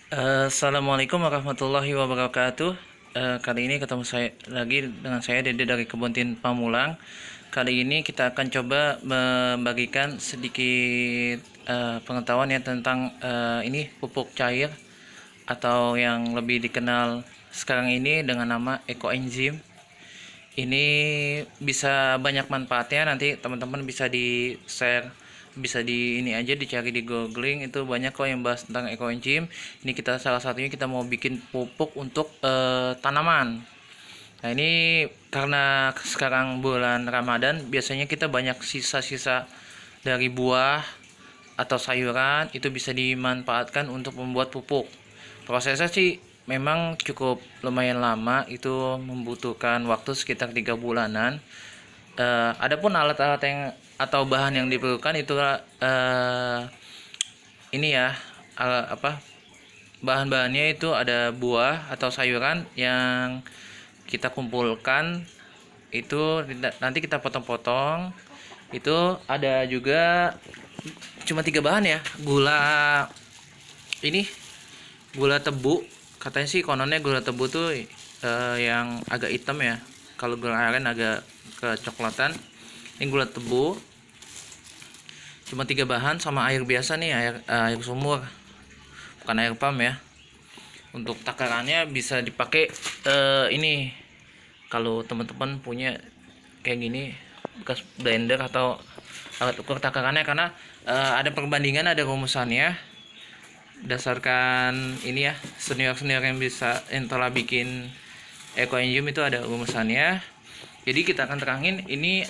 Assalamualaikum warahmatullahi wabarakatuh. Kali ini ketemu saya lagi dengan saya Dede dari Kebun Tin Pamulang. Kali ini kita akan coba membagikan sedikit pengetahuan ya tentang ini pupuk cair atau yang lebih dikenal sekarang ini dengan nama ekoenzim. Ini bisa banyak manfaatnya, nanti teman-teman bisa di share, bisa di ini aja dicari di googling, itu banyak kok yang bahas tentang ekoenzim. Ini kita salah satunya kita mau bikin pupuk untuk tanaman. Nah ini karena sekarang bulan Ramadan biasanya kita banyak sisa-sisa dari buah atau sayuran, itu bisa dimanfaatkan untuk membuat pupuk. Prosesnya sih memang cukup lumayan lama, itu membutuhkan waktu sekitar 3 bulanan. Adapun alat-alat yang atau bahan yang diperlukan itu ini ya, apa, bahan-bahannya itu ada buah atau sayuran yang kita kumpulkan, itu nanti kita potong-potong. Itu ada juga cuma 3 bahan ya, gula ini, gula tebu. Katanya sih kononnya gula tebu tuh yang agak hitam ya, kalau gula aren agak kecoklatan. Ini gula tebu cuma 3 bahan, sama air biasa nih, air sumur, bukan air pump ya. Untuk takarannya bisa dipakai ini, kalau teman-teman punya kayak gini bekas blender atau alat ukur takarannya, karena ada perbandingan, ada rumusannya berdasarkan ini ya, senior-senior yang telah bikin ekoenzim itu ada rumusannya. Jadi kita akan terangin ini,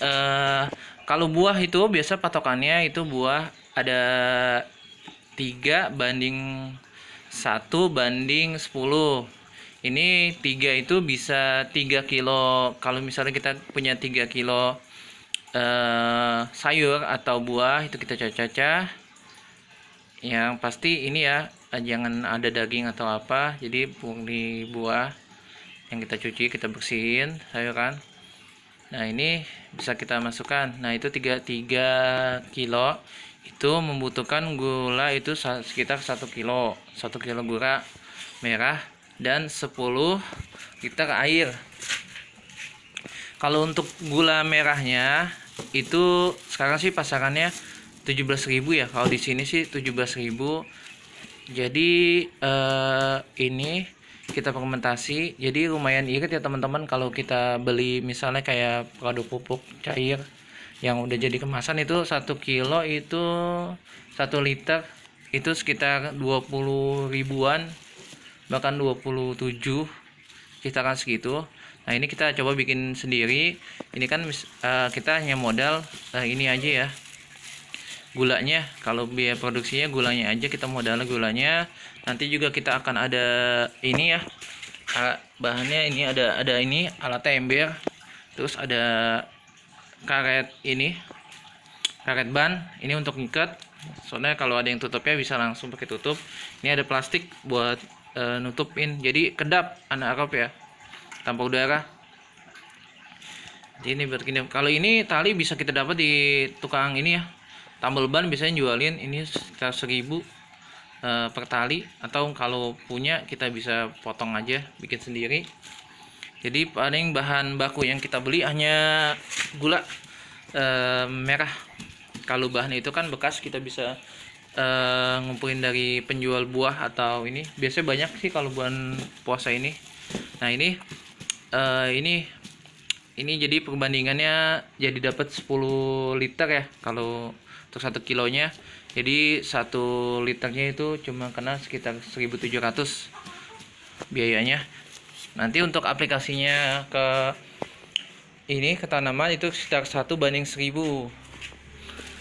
kalau buah itu biasa patokannya itu buah ada 3:1:10. Ini 3 itu bisa 3 kilo. Kalau misalnya kita punya 3 kilo sayur atau buah, itu kita cacah-cacah. Yang pasti ini ya, jangan ada daging atau apa. Jadi di buah yang kita cuci, kita bersihin sayuran. Nah ini bisa kita masukkan. Nah itu 3 kilo itu membutuhkan gula itu sekitar 1 kilo, 1 kilo gula merah dan 10 liter air. Kalau untuk gula merahnya itu sekarang sih pasarannya 17.000 ya. Kalau di sini sih 17.000. Jadi ini kita fermentasi, jadi lumayan irit ya teman-teman. Kalau kita beli misalnya kayak produk pupuk cair yang udah jadi kemasan, itu 1 kilo itu 1 liter itu sekitar 20 ribuan, bahkan 27, kisaran segitu. Nah ini kita coba bikin sendiri. Ini kan kita hanya modal ini aja ya, gulanya. Kalau biaya produksinya gulanya aja, kita modal gulanya. Nanti juga kita akan ada ini ya, bahannya ini ada ini alat ember, terus ada karet ini, karet ban ini untuk ngikat. Soalnya kalau ada yang tutupnya bisa langsung pakai tutup. Ini ada plastik buat nutupin, jadi kedap anak Arab ya, tanpa udara. Jadi ini begini. Kalau ini tali bisa kita dapat di tukang ini ya, tambal ban biasanya jualin ini sekitar 1.000 per tali, atau kalau punya kita bisa potong aja bikin sendiri. Jadi paling bahan baku yang kita beli hanya gula merah. Kalau bahan itu kan bekas, kita bisa ngumpulin dari penjual buah atau ini. Biasanya banyak sih kalau bulan puasa ini. Nah ini ini jadi perbandingannya, jadi dapat 10 liter ya kalau untuk 1 kilonya. Jadi 1 liternya itu cuma kena sekitar 1.700 biayanya. Nanti untuk aplikasinya ke ini, ke tanaman, itu sekitar 1:1000.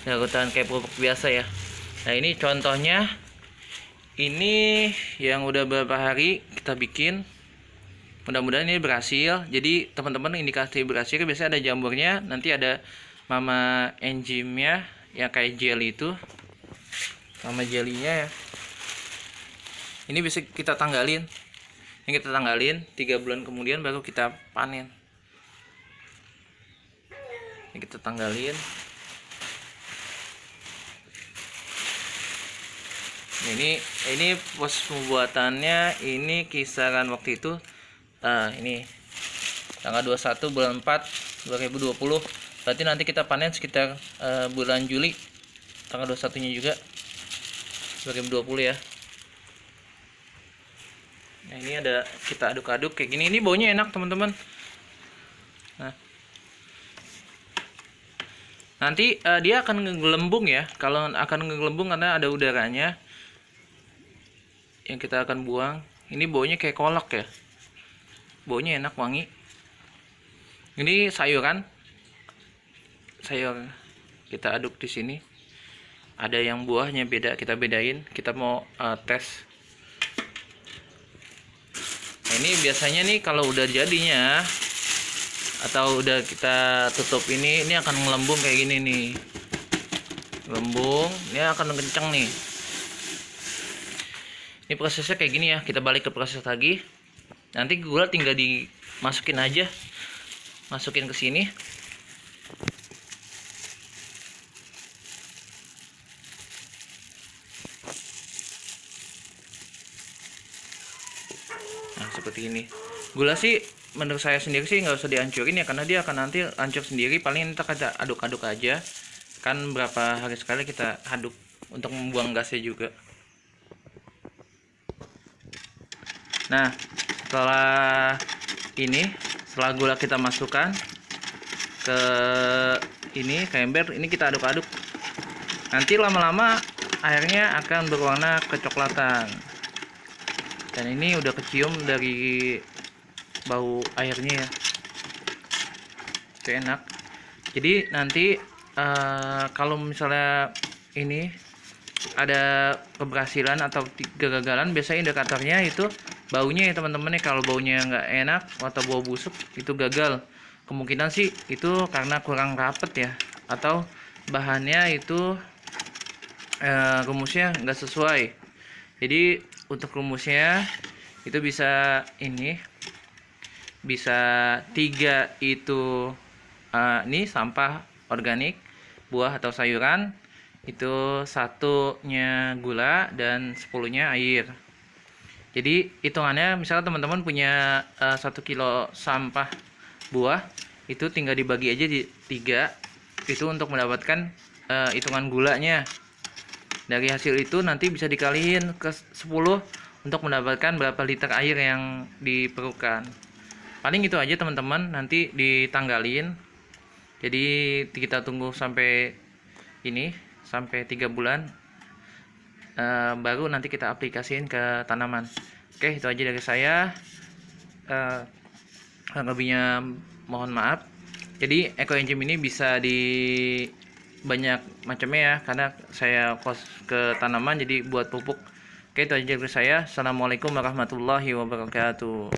Larutan kayak pupuk biasa ya. Nah ini contohnya, ini yang udah beberapa hari kita bikin. Mudah-mudahan ini berhasil. Jadi teman-teman, indikasi berhasil biasanya ada jamurnya, nanti ada mama enzimnya yang kayak jelly itu, mama jelinya ya. Ini bisa kita tanggalin. Ini kita tanggalin 3 bulan kemudian baru kita panen. Ini kita tanggalin. Ini proses pembuatannya ini kisaran waktu itu ini tanggal 21 bulan 4 2020. Berarti nanti kita panen sekitar bulan Juli tanggal 21-nya juga 2020 ya. Nah, ini ada kita aduk-aduk kayak gini. Ini baunya enak, teman-teman. Nah, nanti dia akan ngegelembung ya. Kalau akan ngegelembung karena ada udaranya yang kita akan buang. Ini baunya kayak kolak ya. Baunya enak, wangi. Ini sayuran. Sayur kita aduk di sini. Ada yang buahnya beda, kita bedain. Kita mau tes. Nah, ini biasanya nih kalau udah jadinya atau udah kita tutup ini akan melembung kayak gini nih. Lembung, ini akan kenceng nih. Ini prosesnya kayak gini ya. Kita balik ke proses lagi. Nanti gula tinggal dimasukin aja. Masukin ke sini. Nah, seperti ini. Gula sih menurut saya sendiri sih nggak usah dihancurin ya, karena dia akan nanti hancur sendiri. Paling kita aduk-aduk aja. Kan berapa hari sekali kita aduk untuk membuang gasnya juga. Nah, setelah gula kita masukkan ke ini ke ember, ini kita aduk-aduk. Nanti lama-lama airnya akan berwarna kecoklatan. Dan ini udah kecium dari bau airnya ya. Itu enak. Jadi nanti kalau misalnya ini ada keberhasilan atau kegagalan, biasanya indikatornya itu baunya ya teman-teman. Kalau baunya nggak enak atau bau busuk, itu gagal. Kemungkinan sih itu karena kurang rapet ya, atau bahannya itu rumusnya nggak sesuai. Jadi untuk rumusnya itu bisa bisa 3 itu ini sampah organik, buah atau sayuran, itu 1-nya gula dan 10-nya air. Jadi hitungannya misalnya teman-teman punya 1 kilo sampah buah, itu tinggal dibagi aja di 3 itu untuk mendapatkan hitungan gulanya. Dari hasil itu nanti bisa dikaliin ke 10 untuk mendapatkan berapa liter air yang diperlukan. Paling itu aja teman-teman, nanti ditanggalin. Jadi kita tunggu sampai sampai 3 bulan baru nanti kita aplikasiin ke tanaman. Oke, itu aja dari saya. Lebihnya mohon maaf. Jadi ekoenzim ini bisa di banyak macamnya ya, karena saya kos ke tanaman jadi buat pupuk. Oke, itu aja dari saya. Assalamualaikum warahmatullahi wabarakatuh.